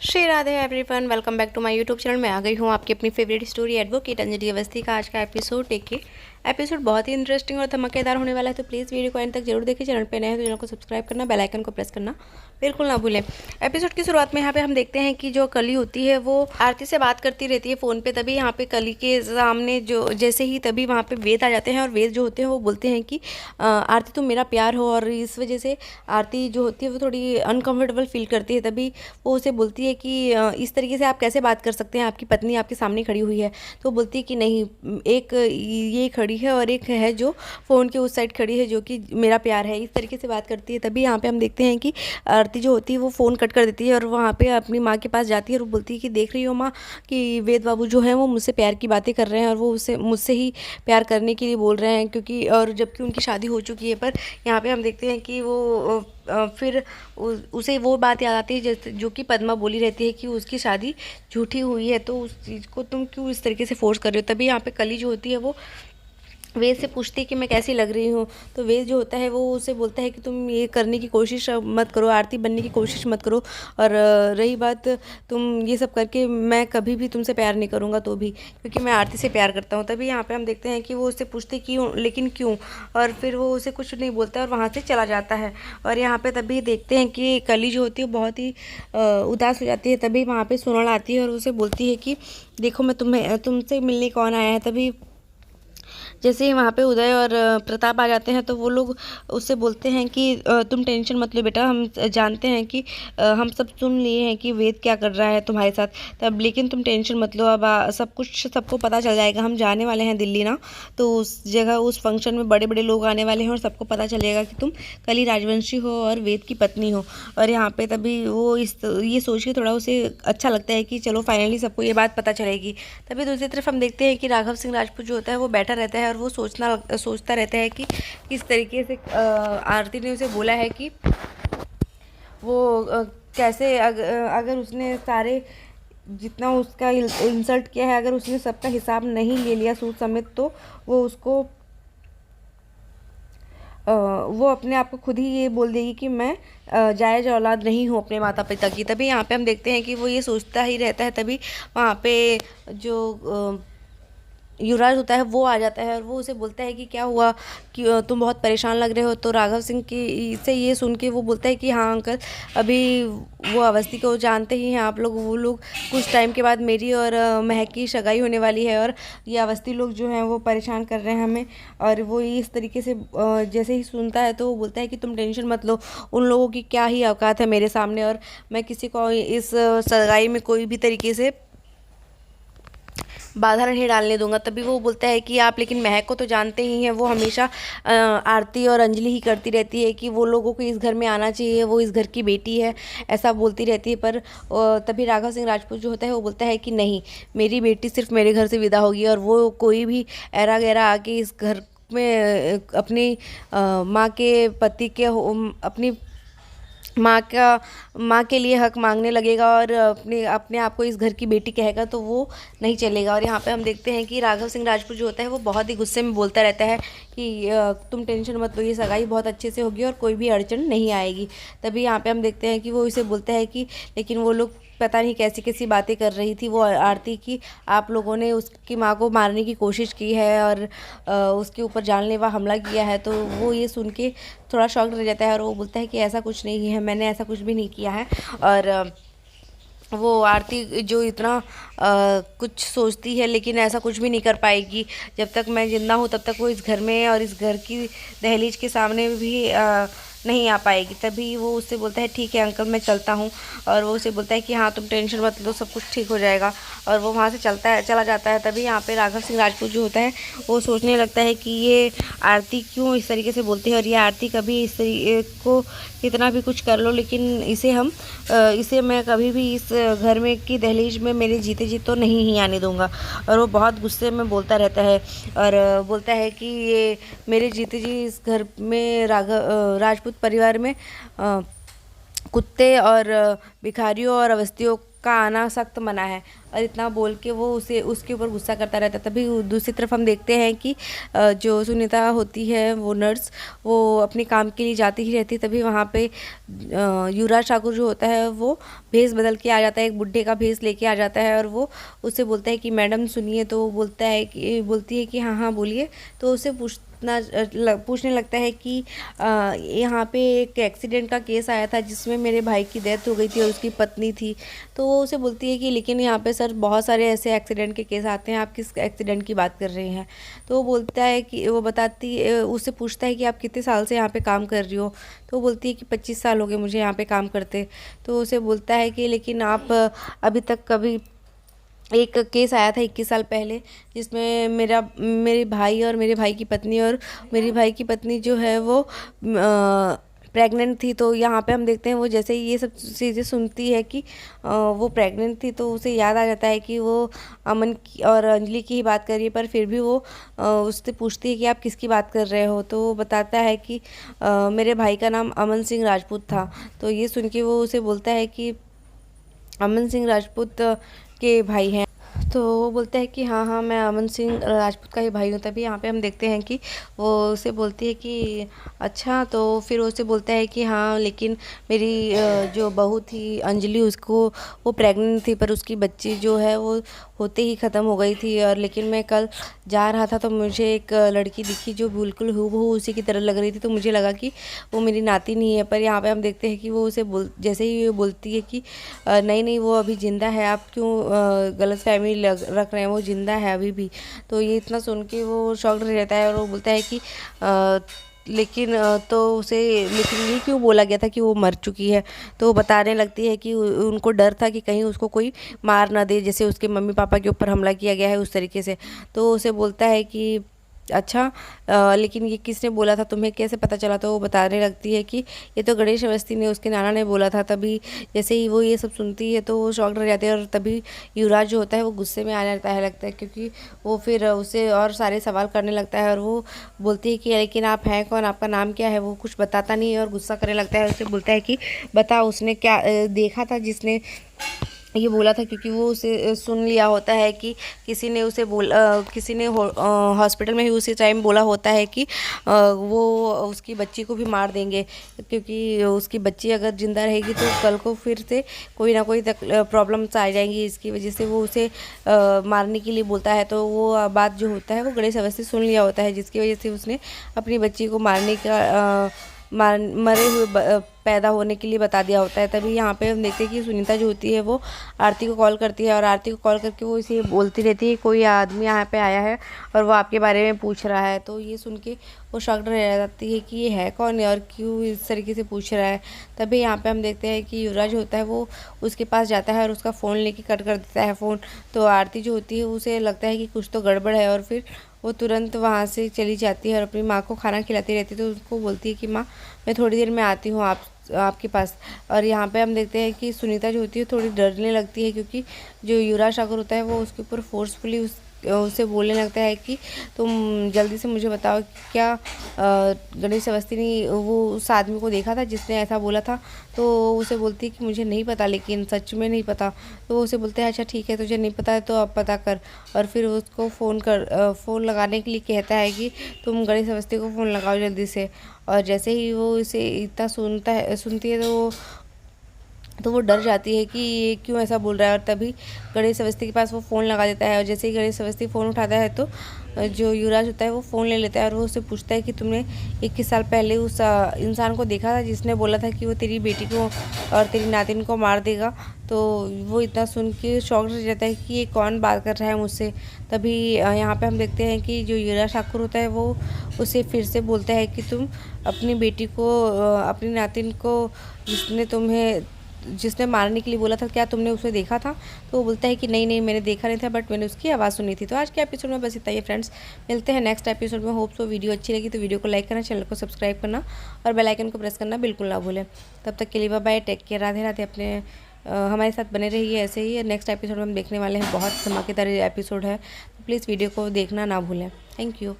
Shri Radhe everyone, welcome back to my YouTube channel. मैं आ गई हूँ आपकी अपनी favourite story advocate Anjali Awasthi का आज का एपिसोड। देखिए, एपिसोड बहुत ही इंटरेस्टिंग और धमाकेदार होने वाला है, तो प्लीज़ वीडियो को एंड तक जरूर देखिए। चैनल पे नए हैं तो चैनल को सब्सक्राइब करना, बेल आइकन को प्रेस करना बिल्कुल ना भूलें। एपिसोड की शुरुआत में यहाँ पे हम देखते हैं कि जो कली होती है वो आरती से बात करती रहती है फ़ोन पे। तभी यहाँ पे कली के सामने जो जैसे ही तभी वहाँ पे वेद आ जाते हैं और वेद जो होते हैं वो बोलते हैं कि आरती तुम मेरा प्यार हो। और इस वजह से आरती जो होती है वो थोड़ी अनकंफर्टेबल फील करती है। तभी वो उसे बोलती है कि इस तरीके से आप कैसे बात कर सकते हैं, आपकी पत्नी आपके सामने खड़ी हुई है। तो वो बोलती है कि नहीं, एक ये खड़ी है और एक है जो फ़ोन के उस साइड खड़ी है जो कि मेरा प्यार है। इस तरीके से बात करती है। तभी यहाँ पे हम देखते हैं कि आरती जो होती है वो फ़ोन कट कर देती है और वहाँ पे अपनी माँ के पास जाती है और वो बोलती है कि देख रही हो माँ कि वेद बाबू जो हैं वो मुझसे प्यार की बातें कर रहे हैं और वो उससे मुझसे ही प्यार करने के लिए बोल रहे हैं, क्योंकि और जबकि उनकी शादी हो चुकी है। पर यहाँ पे हम देखते हैं कि वो फिर उसे वो बात याद आती है जैसे जो कि पद्मा बोली रहती है कि उसकी शादी झूठी हुई है, तो उस चीज़ को तुम क्यों इस तरीके से फोर्स कर रहे हो। तभी यहाँ पे कली जो होती है वो वेद से पूछती है कि मैं कैसी लग रही हूँ। तो वेद जो होता है वो उसे बोलता है कि तुम ये करने की कोशिश मत करो, आरती बनने की कोशिश मत करो। और रही बात तुम ये सब करके, मैं कभी भी तुमसे प्यार नहीं करूँगा, तो भी क्योंकि मैं आरती से प्यार करता हूँ। तभी यहाँ पे हम देखते हैं कि वो उससे पूछते क्यों, लेकिन क्यों। और फिर वो उसे कुछ नहीं बोलता और वहाँ से चला जाता है। और यहाँ पे तभी देखते हैं कि कली जो होती है वो बहुत ही उदास हो जाती है। तभी वहाँ पे सोनल आती है और उसे बोलती है कि देखो मैं तुमसे मिलने कौन आया है। तभी जैसे ही वहाँ पे उदय और प्रताप आ जाते हैं तो वो लोग उससे बोलते हैं कि तुम टेंशन मत लो बेटा, हम जानते हैं कि हम सब सुन लिए हैं कि वेद क्या कर रहा है तुम्हारे साथ। तब लेकिन तुम टेंशन मत लो, अब सब कुछ सबको पता चल जाएगा। हम जाने वाले हैं दिल्ली ना, तो उस जगह उस फंक्शन में बड़े बड़े लोग आने वाले हैं और सबको पता चलेगा कि तुम कली राजवंशी हो और वेद की पत्नी हो। और यहाँ पे तभी वो ये सोच के थोड़ा उसे अच्छा लगता है कि चलो फाइनली सबको ये बात पता चलेगी। तभी दूसरी तरफ हम देखते हैं कि राघव सिंह राजपूत जो होता है वो बैठा रहता है और वो सोचता रहता है कि किस तरीके से आरती ने उसे बोला है कि वो कैसे अगर उसने सारे जितना उसका इंसल्ट किया है, अगर उसने सबका हिसाब नहीं ले लिया सूद समेत, तो वो उसको वो अपने आप को खुद ही ये बोल देगी कि मैं जायज़ औलाद नहीं हूँ अपने माता पिता की। तभी यहाँ पे हम देखते हैं कि वो ये सोचता ही रहता है। तभी वहाँ पे जो युवराज होता है वो आ जाता है और वो उसे बोलता है कि क्या हुआ, कि तुम बहुत परेशान लग रहे हो। तो राघव सिंह की से ये सुन के वो बोलता है कि हाँ अंकल, अभी वो अवस्थी को जानते ही हैं आप लोग, वो लोग कुछ टाइम के बाद मेरी और महक की सगाई होने वाली है और ये अवस्थी लोग जो हैं वो परेशान कर रहे हैं हमें। और वो इस तरीके से जैसे ही सुनता है तो वो बोलता है कि तुम टेंशन मत लो, उन लोगों की क्या ही औकात है मेरे सामने, और मैं किसी को इस सगाई में कोई भी तरीके से बाधा नहीं डालने दूंगा। तभी वो बोलता है कि आप लेकिन महक को तो जानते ही हैं, वो हमेशा आरती और अंजलि ही करती रहती है कि वो लोगों को इस घर में आना चाहिए, वो इस घर की बेटी है, ऐसा बोलती रहती है। पर तभी राघव सिंह राजपूत जो होता है वो बोलता है कि नहीं, मेरी बेटी सिर्फ मेरे घर से विदा होगी और वो कोई भी ऐरा गैरा आके इस घर में अपनी माँ के पति के अपनी माँ के लिए हक मांगने लगेगा और अपने अपने आप को इस घर की बेटी कहेगा, तो वो नहीं चलेगा। और यहाँ पे हम देखते हैं कि राघव सिंह राजपूत जो होता है वो बहुत ही गुस्से में बोलता रहता है कि तुम टेंशन मत लो, ये सगाई बहुत अच्छे से होगी और कोई भी अड़चन नहीं आएगी। तभी यहाँ पे हम देखते हैं कि वो इसे बोलता है कि लेकिन वो लोग पता नहीं कैसी कैसी बातें कर रही थी वो आरती की, आप लोगों ने उसकी माँ को मारने की कोशिश की है और उसके ऊपर जानलेवा हमला किया है। तो वो ये सुन के थोड़ा शॉक्ड रह जाता है और वो बोलता है कि ऐसा कुछ नहीं है, मैंने ऐसा कुछ भी नहीं किया है। और वो आरती जो इतना कुछ सोचती है लेकिन ऐसा कुछ भी नहीं कर पाएगी। जब तक मैं जिंदा हूँ तब तक वो इस घर में और इस घर की दहलीज के सामने भी नहीं आ पाएगी। तभी वो उससे बोलता है ठीक है अंकल, मैं चलता हूँ। और वो उसे बोलता है कि हाँ तुम टेंशन मत लो, सब कुछ ठीक हो जाएगा। और वो वहाँ से चला जाता है। तभी यहाँ पे राघव सिंह राजपूत जो होता है वो सोचने लगता है कि ये आरती क्यों इस तरीके से बोलती है, और ये आरती कभी इस तरीके को कितना भी कुछ कर लो लेकिन इसे मैं कभी भी इस घर में की दहलीज में मेरे जीते जी तो नहीं ही आने दूंगा। और वो बहुत गुस्से में बोलता रहता है और बोलता है कि ये मेरे जीते जी इस घर में राजपूत परिवार में कुत्ते और भिखारियों और अवस्थियों का आना सख्त मना है। और इतना बोल के वो उसे उसके ऊपर गुस्सा करता रहता है। तभी दूसरी तरफ हम देखते हैं कि जो सुनीता होती है वो नर्स, वो अपने काम के लिए जाती ही रहती है। तभी वहाँ पे युवराज ठाकुर जो होता है वो भेस बदल के आ जाता है, एक बुढ़े का भेस लेके आ जाता है और वो उससे बोलता है कि मैडम सुनिए। तो वो बोलती है कि हाँ हाँ बोलिए। तो उससे पूछने लगता है कि यहाँ पे एक एक्सीडेंट का केस आया था जिसमें मेरे भाई की डेथ हो गई थी और उसकी पत्नी थी। तो वो उसे बोलती है कि लेकिन यहाँ पे सर बहुत सारे ऐसे एक्सीडेंट के केस आते हैं, आप किस एक्सीडेंट की बात कर रहे हैं। तो वो बोलता है कि उससे पूछता है कि आप कितने साल से यहाँ पे काम कर रही हो। तो वो बोलती है कि 25 साल हो गए मुझे यहाँ पे काम करते। तो उसे बोलता है कि लेकिन आप अभी तक कभी एक केस आया था 21 साल पहले जिसमें मेरे भाई और मेरे भाई की पत्नी और मेरी भाई की पत्नी जो है वो प्रेग्नेंट थी। तो यहाँ पे हम देखते हैं वो जैसे ही ये सब चीज़ें सुनती है कि वो प्रेग्नेंट थी तो उसे याद आ जाता है कि वो अमन की और अंजलि की ही बात कर रही है। पर फिर भी वो उससे पूछती है कि आप किसकी बात कर रहे हो। तो वो बताता है कि मेरे भाई का नाम अमन सिंह राजपूत था। तो ये सुन के वो उसे बोलता है कि अमन सिंह राजपूत के भाई हैं। तो वो बोलता है कि हाँ हाँ मैं अमन सिंह राजपूत का ही भाई हूँ। तभी यहाँ पे हम देखते हैं कि वो उसे बोलती है कि अच्छा। तो फिर वो उसे बोलता है कि हाँ लेकिन मेरी जो बहू थी अंजलि उसको वो प्रेग्नेंट थी पर उसकी बच्ची जो है वो होते ही ख़त्म हो गई थी। और लेकिन मैं कल जा रहा था तो मुझे एक लड़की दिखी जो बिल्कुल हूबहू उसी की तरह लग रही थी। तो मुझे लगा कि वो मेरी नाती नहीं है। पर यहाँ पे हम देखते हैं कि वो उसे जैसे ही वो बोलती है कि नहीं नहीं वो अभी ज़िंदा है, आप क्यों गलतफहमी रख रहे हैं, वो ज़िंदा है अभी भी। तो ये इतना सुन के वो शॉक्ड रह जाता है और वो बोलता है कि लेकिन लेकिन ये क्यों बोला गया था कि वो मर चुकी है। तो वो बताने लगती है कि उनको डर था कि कहीं उसको कोई मार ना दे, जैसे उसके मम्मी पापा के ऊपर हमला किया गया है उस तरीके से। तो उसे बोलता है कि अच्छा लेकिन ये किसने बोला था, तुम्हें कैसे पता चला। तो वो बताने लगती है कि ये तो गणेश अवस्थी ने, उसके नाना ने बोला था। तभी जैसे ही वो ये सब सुनती है तो वो शॉक्ड रह जाती है और तभी युवराज जो होता है वो गुस्से में आने लगता है क्योंकि वो फिर उसे और सारे सवाल करने लगता है। और वो बोलती है कि लेकिन आप हैं कौन, आपका नाम क्या है। वो कुछ बताता नहीं है और गुस्सा करने लगता है। उसे बोलता है कि बता उसने क्या देखा था जिसने ये बोला था, क्योंकि वो उसे सुन लिया होता है कि किसी ने हॉस्पिटल में ही उसी टाइम बोला होता है कि वो उसकी बच्ची को भी मार देंगे, क्योंकि उसकी बच्ची अगर ज़िंदा रहेगी तो कल को फिर से कोई ना कोई प्रॉब्लम्स आ जाएंगी। इसकी वजह से वो उसे मारने के लिए बोलता है। तो वो बात जो होता है वो गणेश अवस्थी सुन लिया होता है, जिसकी वजह से उसने अपनी बच्ची को मारने का मरे हुए पैदा होने के लिए बता दिया होता है। तभी यहाँ पे हम देखते हैं कि सुनीता जो होती है वो आरती को कॉल करती है और आरती को कॉल करके वो इसे बोलती रहती है कोई आदमी यहाँ पे आया है और वो आपके बारे में पूछ रहा है। तो ये सुन के वो शॉक्ड रह जाती है कि ये है कौन है और क्यों इस तरीके से पूछ रहा है। तभी यहाँ पे हम देखते हैं कि युवराज होता है वो उसके पास जाता है और उसका फ़ोन लेके कट कर देता है फ़ोन। तो आरती जो होती है उसे लगता है कि कुछ तो गड़बड़ है और फिर वो तुरंत वहाँ से चली जाती है और अपनी माँ को खाना खिलाती रहती है। तो उसको बोलती है कि माँ मैं थोड़ी देर में आती हूँ आपके पास। और यहाँ पे हम देखते हैं कि सुनीता जो होती है थोड़ी डरने लगती है, क्योंकि जो युवराज ठाकुर होता है वो उसके ऊपर फोर्सफुली उसे बोलने लगता है कि तुम जल्दी से मुझे बताओ क्या गणेश अवस्थी ने वो उस आदमी को देखा था जिसने ऐसा बोला था। तो उसे बोलती है कि मुझे नहीं पता, लेकिन सच में नहीं पता। तो वो उसे बोलते हैं अच्छा ठीक है तुझे नहीं पता है तो अब पता कर। और फिर उसको फ़ोन लगाने के लिए कहता है कि तुम गणेश अवस्थी को फ़ोन लगाओ जल्दी से। और जैसे ही वो इसे इतना सुनती है तो वो डर जाती है कि ये क्यों ऐसा बोल रहा है। और तभी गणेश अवस्थी के पास वो फ़ोन लगा देता है और जैसे ही गणेश अवस्थी फ़ोन उठाता है तो जो युवराज होता है वो फ़ोन ले लेता है और वो उससे पूछता है कि तुमने 21 साल पहले उस इंसान को देखा था जिसने बोला था कि वो तेरी बेटी को और तेरी नातिन को मार देगा। तो वो इतना सुन के शॉक्ड रह जाता है कि ये कौन बात कर रहा है मुझसे। तभी यहाँ पे हम देखते हैं कि जो युवराज ठाकुर होता है वो उसे फिर से बोलता है कि तुम अपनी बेटी को अपनी नातिन को जिसने मारने के लिए बोला था क्या तुमने उसे देखा था। तो वो बोलता है कि नहीं नहीं मैंने देखा नहीं था, बट मैंने उसकी आवाज़ सुनी थी। तो आज के एपिसोड में बस इतना ही फ्रेंड्स, मिलते हैं नेक्स्ट एपिसोड में। होप सो वीडियो अच्छी लगी तो वीडियो को लाइक करना, चैनल को सब्सक्राइब करना और बेल आइकन को प्रेस करना बिल्कुल ना भूलें। तब तक के लिए bye bye, take care, Radhe Radhe. अपने हमारे साथ बने रहिए ऐसे ही। नेक्स्ट एपिसोड में हम देखने वाले हैं, बहुत धमाकेदार एपिसोड है, तो प्लीज़ वीडियो को देखना ना भूलें। Thank you.